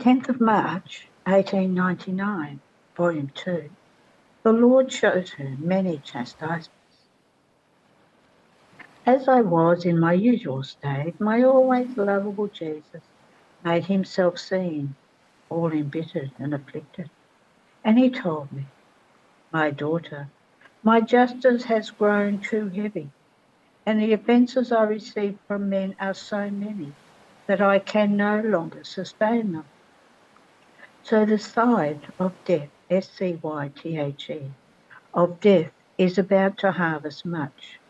10th of March, 1899, Volume 2. The Lord shows her many chastisements. As I was in my usual state, my always lovable Jesus made himself seen, all embittered and afflicted. And he told me, "My daughter, my justice has grown too heavy, and the offences I receive from men are so many that I can no longer sustain them. So the scythe of death, SCYTHE, of death is about to harvest much,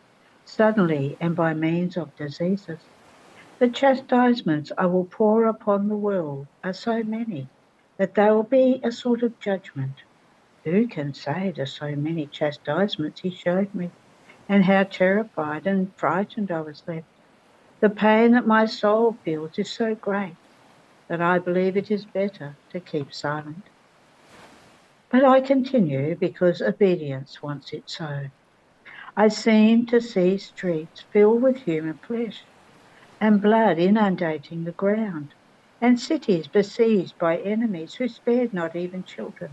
suddenly and by means of diseases. The chastisements I will pour upon the world are so many that they will be a sort of judgment. Who can say the so many chastisements he showed me, and how terrified and frightened I was left? The pain that my soul feels is so great that I believe it is better to keep silent. But I continue because obedience wants it so. I seem to see streets filled with human flesh, and blood inundating the ground, and cities besieged by enemies who spared not even children.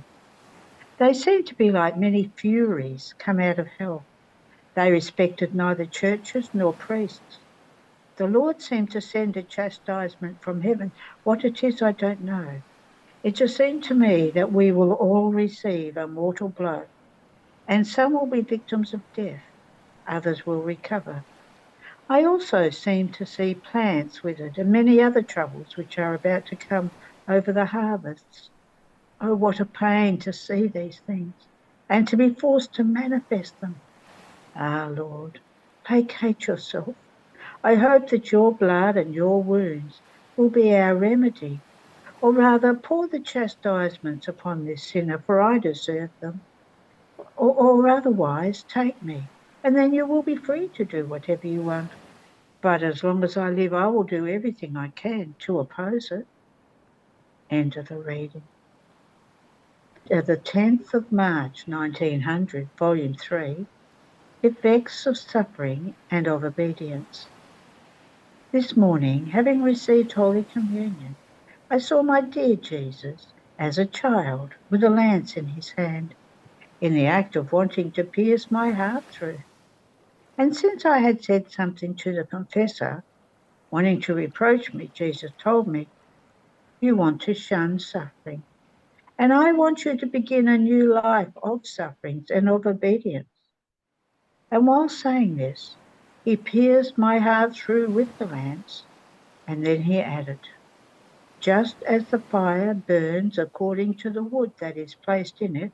They seem to be like many furies come out of hell. They respected neither churches nor priests. The Lord seemed to send a chastisement from heaven. What it is, I don't know. It just seemed to me that we will all receive a mortal blow, and some will be victims of death, others will recover. I also seem to see plants withered and many other troubles which are about to come over the harvests. Oh, what a pain to see these things and to be forced to manifest them. Ah, Lord, placate yourself. I hope that your blood and your wounds will be our remedy, or rather pour the chastisements upon this sinner, for I deserve them. Or otherwise take me, and then you will be free to do whatever you want. But as long as I live, I will do everything I can to oppose it." End of the reading. The 10th of March, 1900, Volume 3, Effects of Suffering and of Obedience. This morning, having received Holy Communion, I saw my dear Jesus, as a child, with a lance in his hand, in the act of wanting to pierce my heart through. And since I had said something to the confessor, wanting to reproach me, Jesus told me, "You want to shun suffering, and I want you to begin a new life of sufferings and of obedience." And while saying this, he pierced my heart through with the lance, and then he added, "Just as the fire burns according to the wood that is placed in it,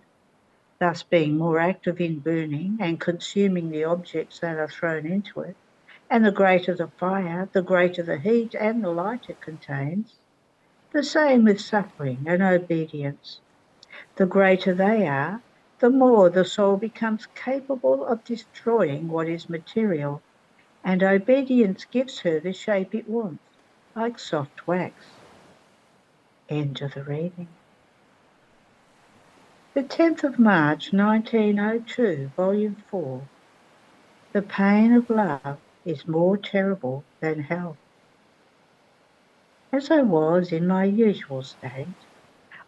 thus being more active in burning and consuming the objects that are thrown into it, and the greater the fire, the greater the heat and the light it contains, the same with suffering and obedience. The greater they are, the more the soul becomes capable of destroying what is material, and obedience gives her the shape it wants, like soft wax." End of the reading. The 10th of March, 1902, Volume 4. The pain of love is more terrible than hell. As I was in my usual state,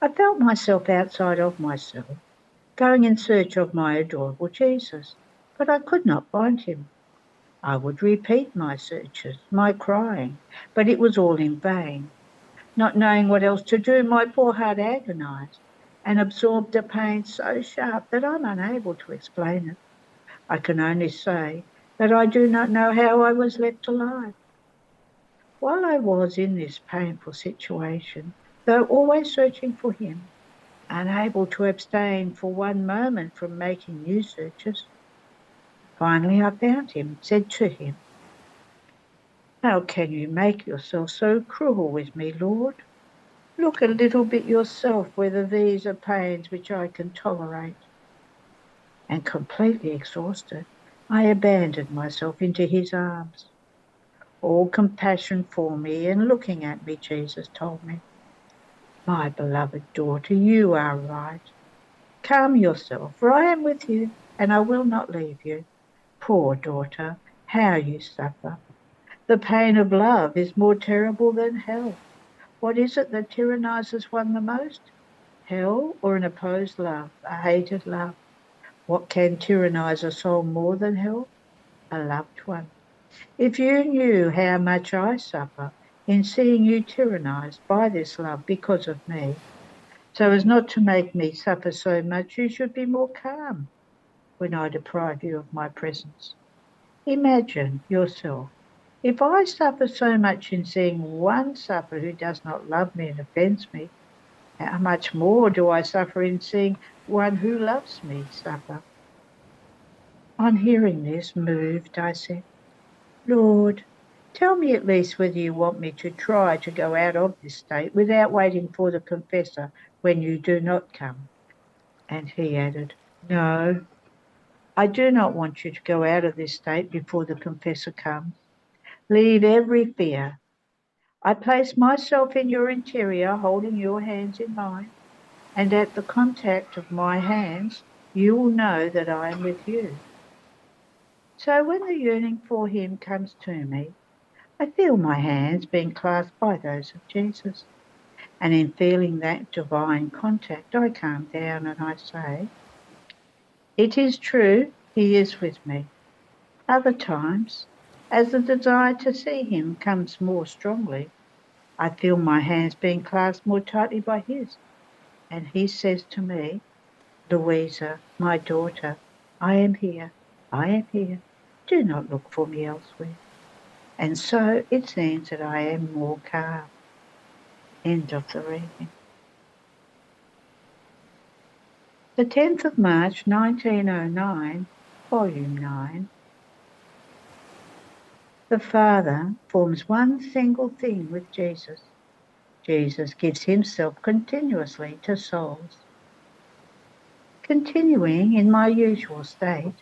I felt myself outside of myself, going in search of my adorable Jesus, but I could not find him. I would repeat my searches, my crying, but it was all in vain. Not knowing what else to do, my poor heart agonized and absorbed a pain so sharp that I'm unable to explain it. I can only say that I do not know how I was left alive. While I was in this painful situation, though always searching for him, unable to abstain for one moment from making new searches, finally I found him, said to him, "How can you make yourself so cruel with me, Lord? Look a little bit yourself whether these are pains which I can tolerate." And completely exhausted, I abandoned myself into his arms. All compassion for me, and looking at me, Jesus told me, "My beloved daughter, you are right. Calm yourself, for I am with you, and I will not leave you. Poor daughter, how you suffer. The pain of love is more terrible than hell. What is it that tyrannizes one the most? Hell or an opposed love, a hated love? What can tyrannize a soul more than hell? A loved one. If you knew how much I suffer in seeing you tyrannized by this love because of me, so as not to make me suffer so much, you should be more calm when I deprive you of my presence. Imagine yourself. If I suffer so much in seeing one suffer who does not love me and offends me, how much more do I suffer in seeing one who loves me suffer? On hearing this, moved, I said, Lord, tell me at least whether you want me to try to go out of this state without waiting for the confessor when you do not come. And he added, No, I do not want you to go out of this state before the confessor comes. Leave every fear. I place myself in your interior, holding your hands in mine, and at the contact of my hands, you will know that I am with you. So when the yearning for him comes to me, I feel my hands being clasped by those of Jesus. And in feeling that divine contact, I calm down and I say, It is true, he is with me. Other times, as the desire to see him comes more strongly, I feel my hands being clasped more tightly by his. And he says to me, Louisa, my daughter, I am here. I am here. Do not look for me elsewhere. And so it seems that I am more calm. End of the reading. The 10th of March, 1909, Volume 9. The Father forms one single thing with Jesus. Jesus gives himself continuously to souls. Continuing in my usual state,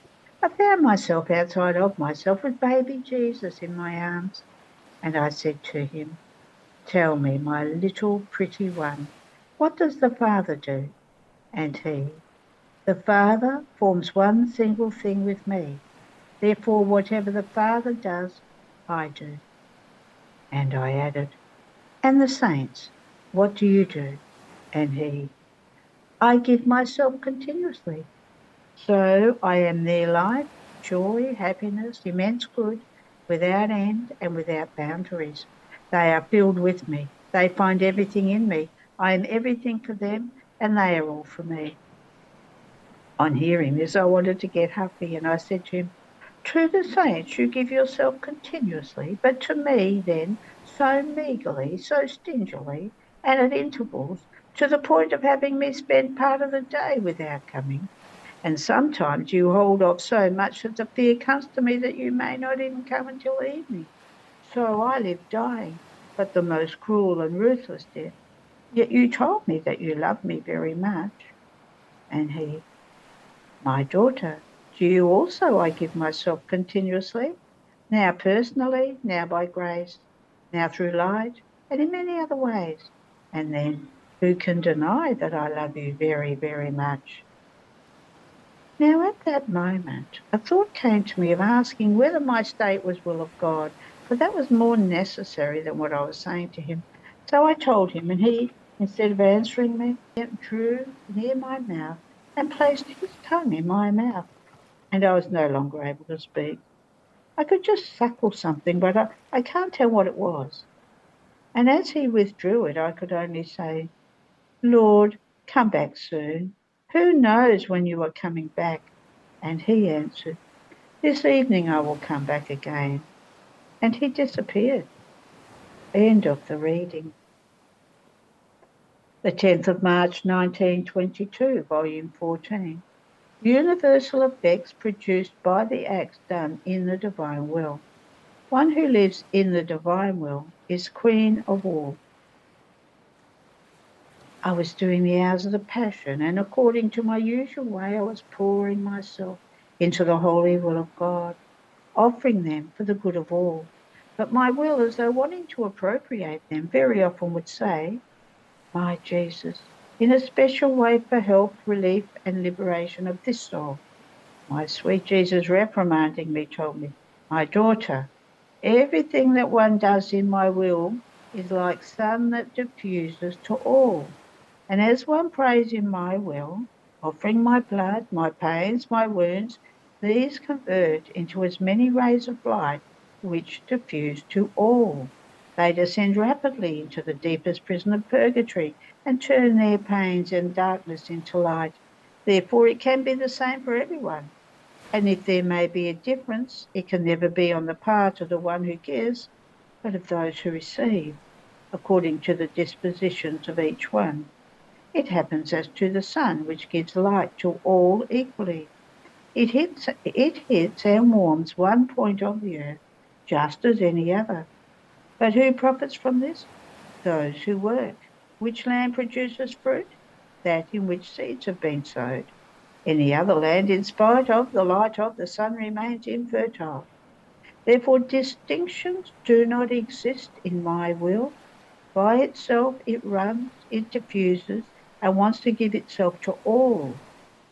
I found myself outside of myself with baby Jesus in my arms, and I said to him, Tell me, my little pretty one, what does the Father do? And he, The Father forms one single thing with me. Therefore, whatever the Father does, I do. And I added, And the saints, what do you do? And he, I give myself continuously. So I am their life, joy, happiness, immense good, without end and without boundaries. They are filled with me. They find everything in me. I am everything for them, and they are all for me. On hearing this, I wanted to get huffy, and I said to him, To the saints you give yourself continuously, but to me, then, so meagerly, so stingily, and at intervals, to the point of having me spend part of the day without coming. And sometimes you hold off so much that the fear comes to me that you may not even come until evening. So I live dying, but the most cruel and ruthless death. Yet you told me that you love me very much. And he, My daughter, to you also I give myself continuously, now personally, now by grace, now through light, and in many other ways. And then, who can deny that I love you very, very much? Now, at that moment, a thought came to me of asking whether my state was will of God, for that was more necessary than what I was saying to him. So I told him, and he, instead of answering me, drew near my mouth and placed his tongue in my mouth, and I was no longer able to speak. I could just suckle something, but I can't tell what it was. And as he withdrew it, I could only say, Lord, come back soon. Who knows when you are coming back? And he answered, This evening I will come back again. And he disappeared. End of the reading. The 10th of March 1922, Volume 14. Universal effects produced by the acts done in the divine will. One who lives in the divine will is queen of all. I was doing the hours of the Passion, and according to my usual way, I was pouring myself into the holy will of God, offering them for the good of all. But my will, as though wanting to appropriate them, very often would say, My Jesus, in a special way for help, relief, and liberation of this soul. My sweet Jesus, reprimanding me, told me, My daughter, everything that one does in my will is like sun that diffuses to all. And as one prays in my will, offering my blood, my pains, my wounds, these convert into as many rays of light which diffuse to all. They descend rapidly into the deepest prison of purgatory and turn their pains and darkness into light. Therefore, it can be the same for everyone. And if there may be a difference, it can never be on the part of the one who gives, but of those who receive, according to the dispositions of each one. It happens as to the sun, which gives light to all equally. It hits and warms one point of the earth just as any other. But who profits from this? Those who work. Which land produces fruit? That in which seeds have been sowed. Any other land, in spite of the light of the sun, remains infertile. Therefore, distinctions do not exist in my will. By itself, it runs, it diffuses, and wants to give itself to all.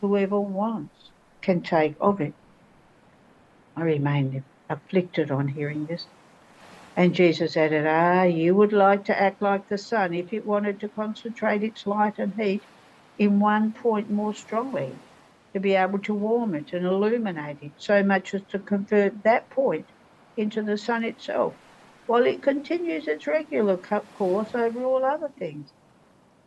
Whoever wants can take of it. I remained afflicted on hearing this. And Jesus added, you would like to act like the sun if it wanted to concentrate its light and heat in one point more strongly, to be able to warm it and illuminate it so much as to convert that point into the sun itself, while it continues its regular course over all other things.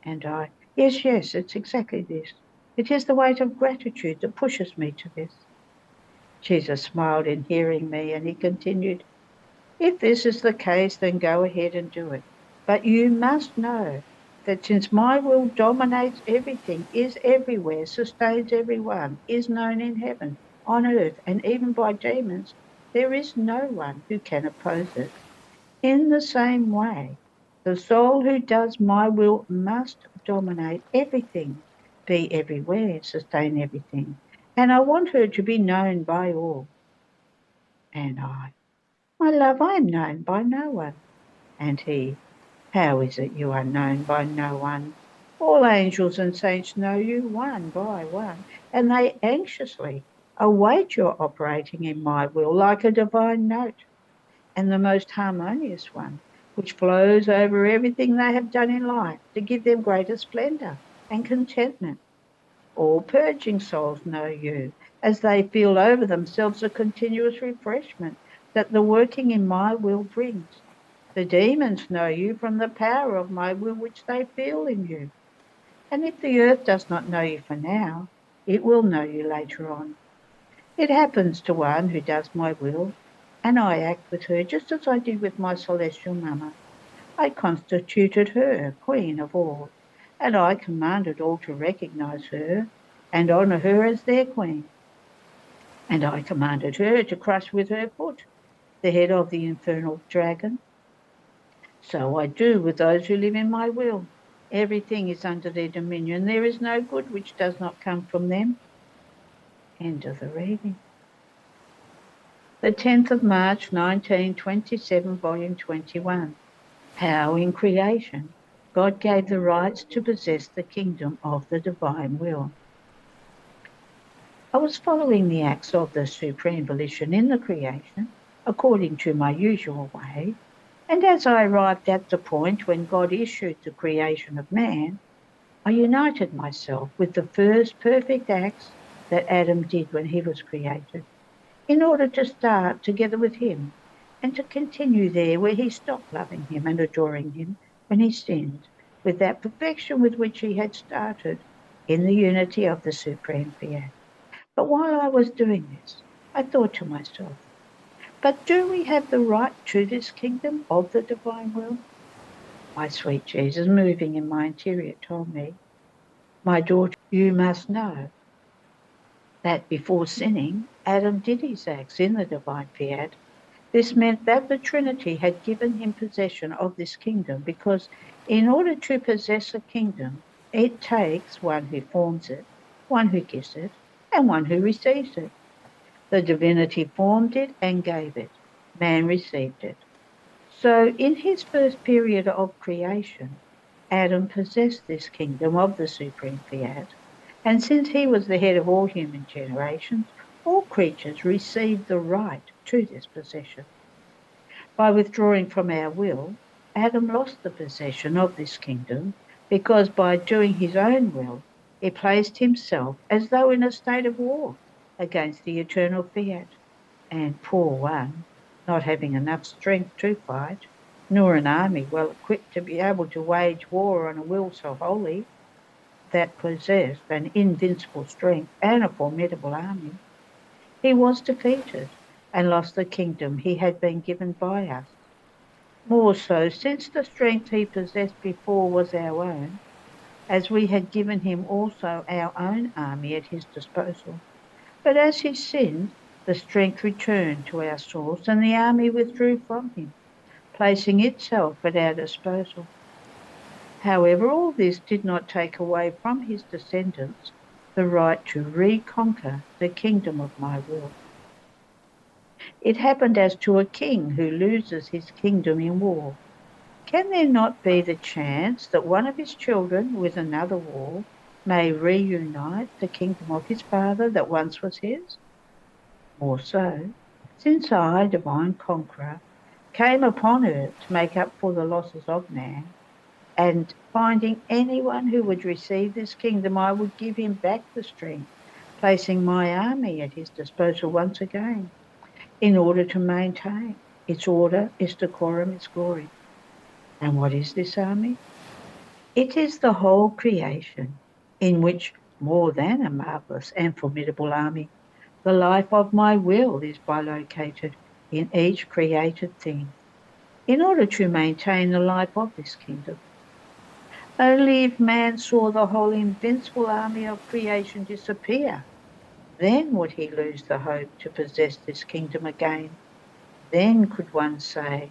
And I, yes, it's exactly this. It is the weight of gratitude that pushes me to this. Jesus smiled in hearing me, and he continued, if this is the case, then go ahead and do it. But you must know that since my will dominates everything, is everywhere, sustains everyone, is known in heaven, on earth, and even by demons, there is no one who can oppose it. In the same way, the soul who does my will must dominate everything, be everywhere, sustain everything. And I want her to be known by all. And I, my love, I am known by no one. And he, how is it you are known by no one? All angels and saints know you one by one, and they anxiously await your operating in my will like a divine note, and the most harmonious one, which flows over everything they have done in life to give them greater splendour and contentment. All purging souls know you, as they feel over themselves a continuous refreshment that the working in my will brings. The demons know you from the power of my will which they feel in you. And if the earth does not know you for now, it will know you later on. It happens to one who does my will, and I act with her just as I did with my celestial mamma. I constituted her queen of all, and I commanded all to recognize her and honor her as their queen. And I commanded her to crush with her foot the head of the infernal dragon. So I do with those who live in my will. Everything is under their dominion. There is no good which does not come from them. End of the reading. The 10th of March, 1927, volume 21. How in creation God gave the rights to possess the kingdom of the divine will. I was following the acts of the supreme volition in the creation, according to my usual way, and as I arrived at the point when God issued the creation of man, I united myself with the first perfect acts that Adam did when he was created, in order to start together with him and to continue there where he stopped loving him and adoring him when he sinned, with that perfection with which he had started in the unity of the supreme fiat. But while I was doing this, I thought to myself, but do we have the right to this kingdom of the divine will? My sweet Jesus, moving in my interior, told me, my daughter, you must know that before sinning, Adam did his acts in the divine fiat. This meant that the Trinity had given him possession of this kingdom because in order to possess a kingdom, it takes one who forms it, one who gives it, and one who receives it. The divinity formed it and gave it. Man received it. So in his first period of creation, Adam possessed this kingdom of the supreme fiat. And since he was the head of all human generations, all creatures received the right to this possession. By withdrawing from our will, Adam lost the possession of this kingdom because by doing his own will, he placed himself as though in a state of war against the eternal fiat. And poor one, not having enough strength to fight, nor an army well equipped to be able to wage war on a will so holy that possessed an invincible strength and a formidable army, he was defeated and lost the kingdom he had been given by us. More so, since the strength he possessed before was our own, as we had given him also our own army at his disposal. But as he sinned, the strength returned to our source, and the army withdrew from him, placing itself at our disposal. However, all this did not take away from his descendants the right to reconquer the kingdom of my will. It happened as to a king who loses his kingdom in war. Can there not be the chance that one of his children with another war may reunite the kingdom of his father that once was his? More so, since I, divine conqueror, came upon earth to make up for the losses of man, and finding anyone who would receive this kingdom, I would give him back the strength, placing my army at his disposal once again, in order to maintain its order, its decorum, its glory. And what is this army? It is the whole creation, in which, more than a marvellous and formidable army, the life of my will is bilocated in each created thing, in order to maintain the life of this kingdom. Only if man saw the whole invincible army of creation disappear, then would he lose the hope to possess this kingdom again. Then could one say,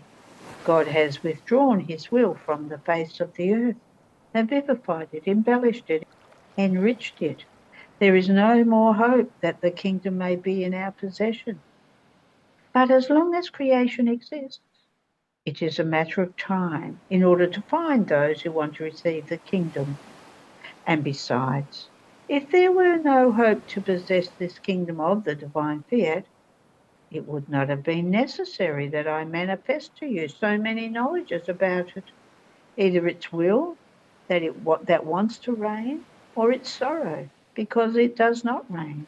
God has withdrawn his will from the face of the earth, and vivified it, embellished it, enriched it. There is no more hope that the kingdom may be in our possession. But as long as creation exists, it is a matter of time in order to find those who want to receive the kingdom. And besides, if there were no hope to possess this kingdom of the divine fiat, it would not have been necessary that I manifest to you so many knowledges about it, either its will that wants to reign, or its sorrow because it does not reign.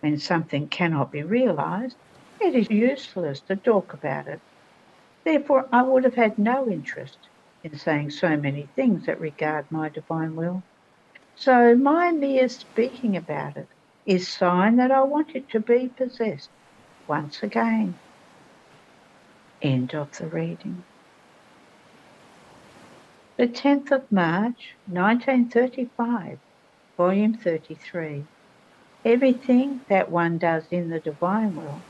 When something cannot be realized, it is useless to talk about it. Therefore, I would have had no interest in saying so many things that regard my divine will. So my mere speaking about it is sign that I want it to be possessed once again. End of the reading. The 10th of March, 1935, Volume 33. Everything that one does in the divine will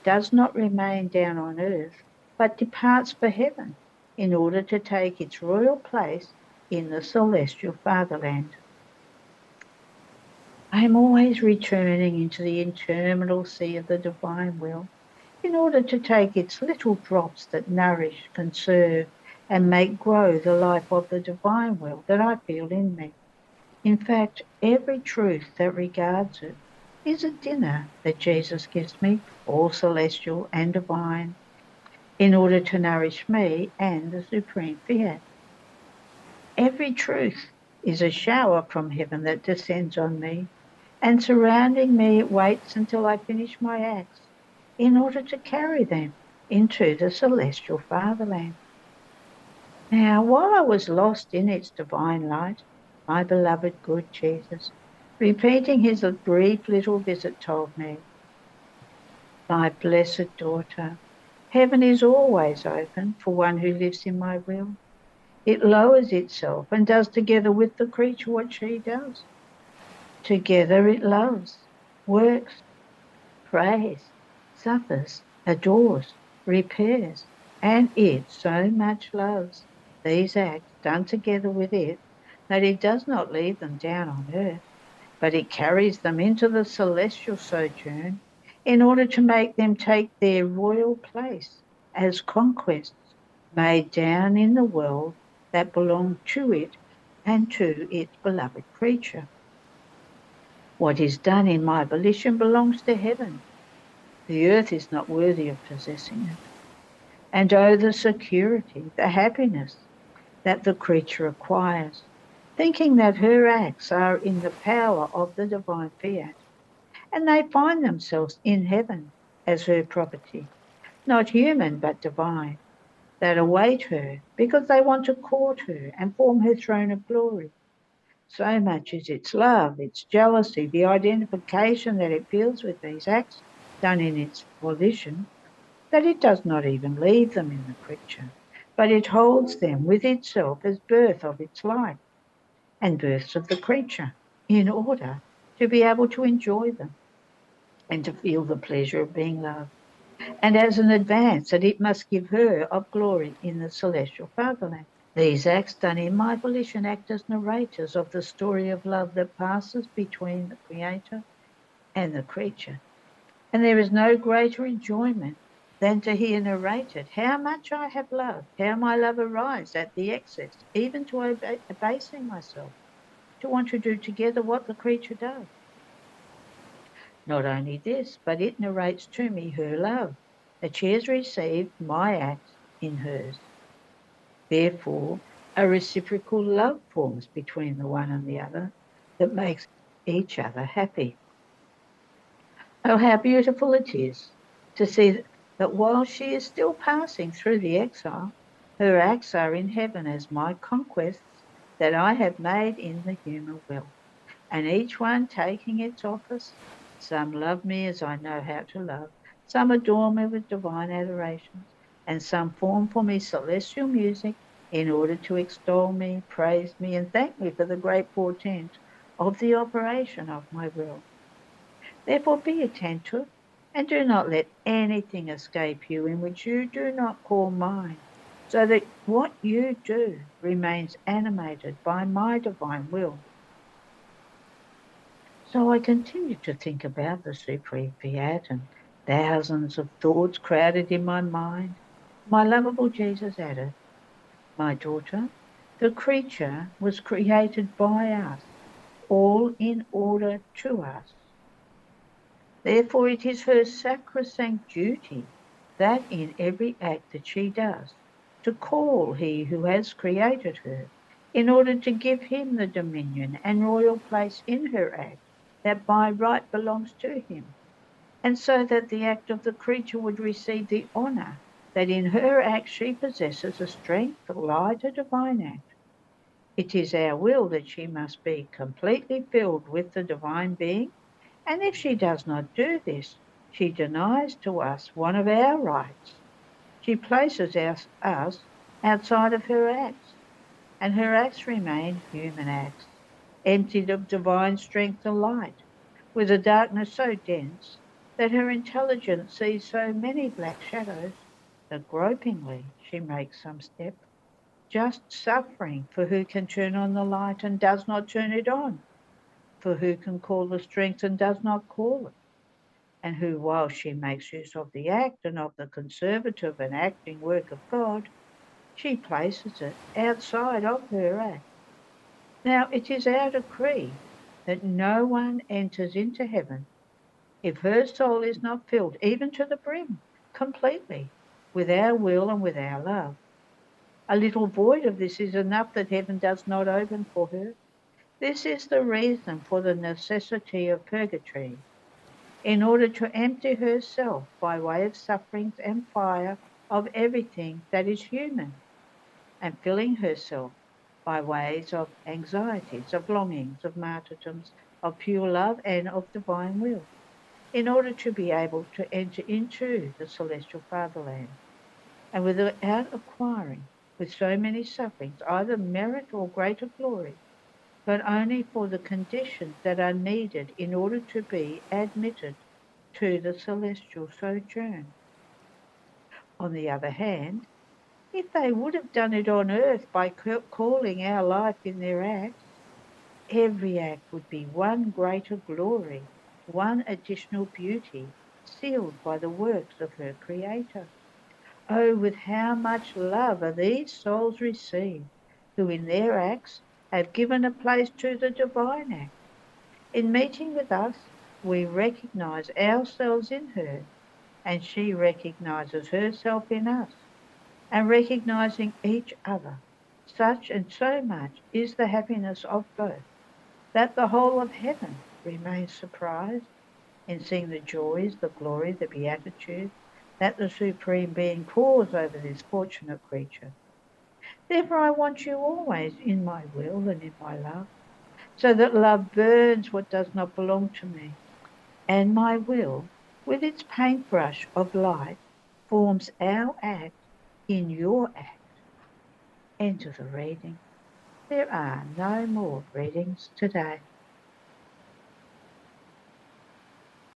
does not remain down on earth, but departs for heaven in order to take its royal place in the celestial fatherland. I am always returning into the interminable sea of the divine will in order to take its little drops that nourish, conserve, and make grow the life of the divine will that I feel in me. In fact, every truth that regards it is a dinner that Jesus gives me, all celestial and divine, in order to nourish me and the supreme fiat. Every truth is a shower from heaven that descends on me, and surrounding me it waits until I finish my acts, in order to carry them into the celestial fatherland. Now, while I was lost in its divine light, my beloved good Jesus, repeating his brief little visit, told me, my blessed daughter, heaven is always open for one who lives in my will. It lowers itself and does together with the creature what she does. Together it loves, works, prays, suffers, adores, repairs, and it so much loves these acts done together with it that it does not leave them down on earth, but it carries them into the celestial sojourn in order to make them take their royal place as conquests made down in the world that belong to it and to its beloved creature. What is done in my volition belongs to heaven. The earth is not worthy of possessing it. And oh, the security, the happiness that the creature acquires, thinking that her acts are in the power of the divine fiat, and they find themselves in heaven as her property, not human but divine, that await her because they want to court her and form her throne of glory. So much is its love, its jealousy, the identification that it feels with these acts done in its volition, that it does not even leave them in the creature, but it holds them with itself as birth of its life and births of the creature, in order to be able to enjoy them and to feel the pleasure of being loved, and as an advance that it must give her of glory in the celestial fatherland. These acts done in my volition act as narrators of the story of love that passes between the Creator and the creature. And there is no greater enjoyment than to hear narrated how much I have loved, how my love arrives at the excess, even to abasing myself, to want to do together what the creature does. Not only this, but it narrates to me her love, that she has received my acts in hers. Therefore, a reciprocal love forms between the one and the other that makes each other happy. Oh, how beautiful it is to see that while she is still passing through the exile, her acts are in heaven as my conquests that I have made in the human will, and each one taking its office. Some love me as I know how to love, some adore me with divine adorations, and some form for me celestial music in order to extol me, praise me, and thank me for the great portent of the operation of my will. Therefore be attentive, and do not let anything escape you in which you do not call mine, so that what you do remains animated by my divine will. So I continued to think about the supreme fiat, and thousands of thoughts crowded in my mind. My lovable Jesus added, my daughter, the creature was created by us, all in order to us. Therefore it is her sacrosanct duty that in every act that she does, to call he who has created her, in order to give him the dominion and royal place in her act that by right belongs to him, and so that the act of the creature would receive the honour that in her act she possesses a strength like a divine act. It is our will that she must be completely filled with the divine being, and if she does not do this, she denies to us one of our rights. She places us outside of her acts, and her acts remain human acts, emptied of divine strength and light, with a darkness so dense that her intelligence sees so many black shadows that gropingly she makes some step, just suffering, for who can turn on the light and does not turn it on? For who can call the strength and does not call it? And who, while she makes use of the act and of the conservative and acting work of God, she places it outside of her act. Now it is our decree that no one enters into heaven if her soul is not filled, even to the brim, completely, with our will and with our love. A little void of this is enough that heaven does not open for her. This is the reason for the necessity of purgatory, in order to empty herself by way of sufferings and fire of everything that is human, and filling herself by ways of anxieties, of longings, of martyrdoms, of pure love, and of divine will, in order to be able to enter into the celestial fatherland, and without acquiring, with so many sufferings, either merit or greater glory, but only for the conditions that are needed in order to be admitted to the celestial sojourn. On the other hand, if they would have done it on earth by calling our life in their acts, every act would be one greater glory, one additional beauty, sealed by the works of her Creator. Oh, with how much love are these souls received, who in their acts have given a place to the divine act. In meeting with us, we recognize ourselves in her, and she recognizes herself in us. and recognizing each other. Such and so much is the happiness of both, that the whole of heaven remains surprised in seeing the joys, the glory, the beatitude that the Supreme Being pours over this fortunate creature. Therefore, I want you always in my will and in my love, so that love burns what does not belong to me, and my will, with its paintbrush of light, forms our act in your act. End of the reading. There are no more readings today.